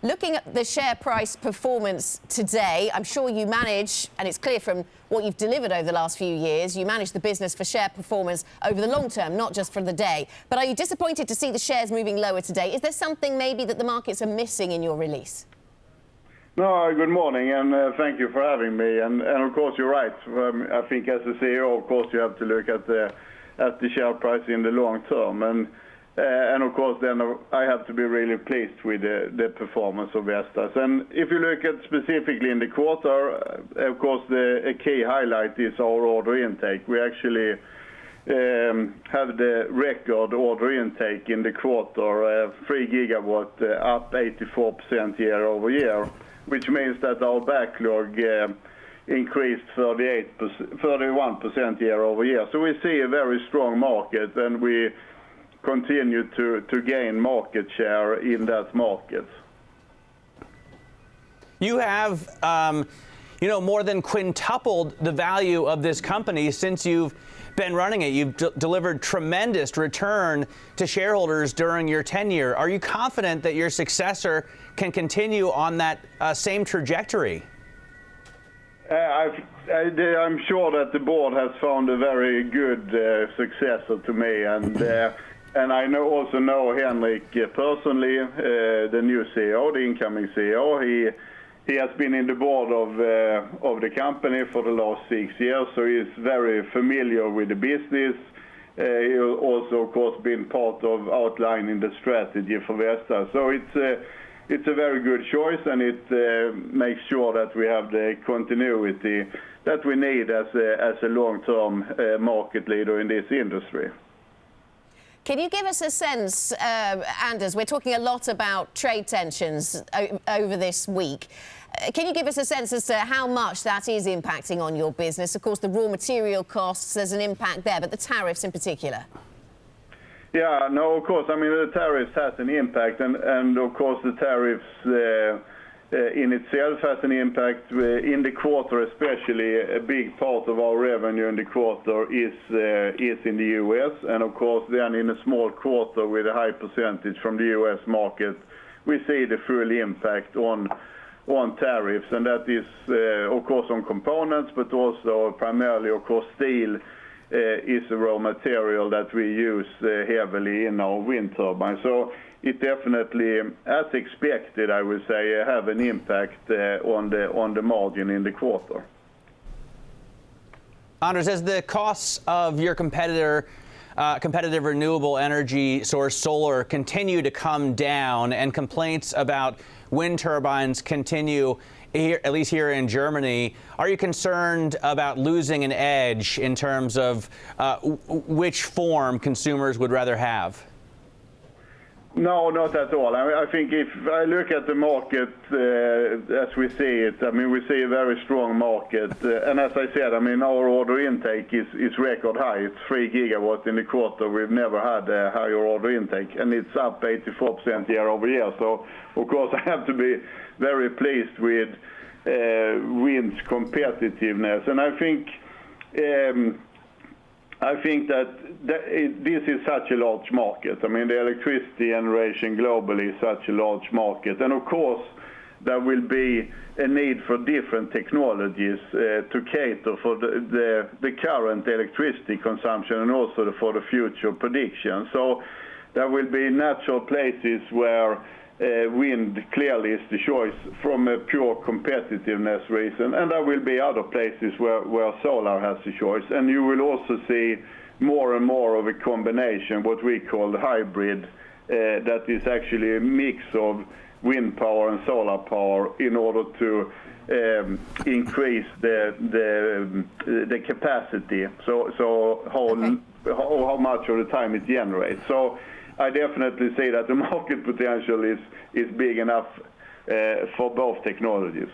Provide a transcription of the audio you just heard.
Looking at the share price performance today, I'm sure you manage, and it's clear from what you've delivered over the last few years, you manage the business for share performance over the long term, not just for the day. But are you disappointed to see the shares moving lower today? Is there something maybe that the markets are missing in your release? No, good morning, and thank you for having me. And of course, you're right. I think as a CEO, of course, you have to look at the share price in the long term. And of course, then I have to be really pleased with the performance of Vestas. And if you look at specifically in the quarter, of course, a key highlight is our order intake. We actually have the record order intake in the quarter, 3 gigawatt, up 84% year over year, which means that our backlog increased 31% year over year. So we see a very strong market, and we continue to gain market share in that market. You have, more than quintupled the value of this company since you've been running it. You've delivered tremendous return to shareholders during your tenure. Are you confident that your successor can continue on that same trajectory? I'm sure that the board has found a very good successor to me, and I also know Henrik personally, the new CEO, the incoming CEO. He has been in the board of the company for the last 6 years, so he's very familiar with the business. He also, of course, been part of outlining the strategy for Vestas. So it's a very good choice, and it makes sure that we have the continuity that we need as a long-term market leader in this industry. Can you give us a sense, Anders, we're talking a lot about trade tensions over this week. Can you give us a sense as to how much that is impacting on your business? Of course, the raw material costs, there's an impact there, but the tariffs in particular. Yeah, no, of course. I mean, the tariffs has an impact, and of course, the tariffs in itself has an impact. In the quarter, especially, a big part of our revenue in the quarter is in the U.S. And of course, then in a small quarter with a high percentage from the U.S. market, we see the full impact on tariffs, and that is, of course, on components, but also primarily, of course, steel is a raw material that we use heavily in our wind turbines. So it definitely, as expected, I would say, have an impact on the margin in the quarter. Anders, as the costs of your competitive renewable energy source, solar, continue to come down, and complaints about wind turbines continue, at least here in Germany, are you concerned about losing an edge in terms of which form consumers would rather have? No, not at all. I think if I look at the market as we see it, I mean, we see a very strong market. And as I said, I mean, our order intake is record high. It's 3 gigawatts in the quarter. We've never had a higher order intake, and it's up 84% year over year. So, of course, I have to be very pleased with wind's competitiveness. And I think that this is such a large market. I mean, the electricity generation globally is such a large market. And of course, there will be a need for different technologies to cater for the current electricity consumption and also for the future prediction. So there will be natural places where wind clearly is the choice from a pure competitiveness reason, and there will be other places where solar has the choice. And you will also see more and more of a combination, what we call hybrid, that is actually a mix of wind power and solar power in order to increase the capacity, so how much of the time it generates. So I definitely say that the market potential is big enough for both technologies.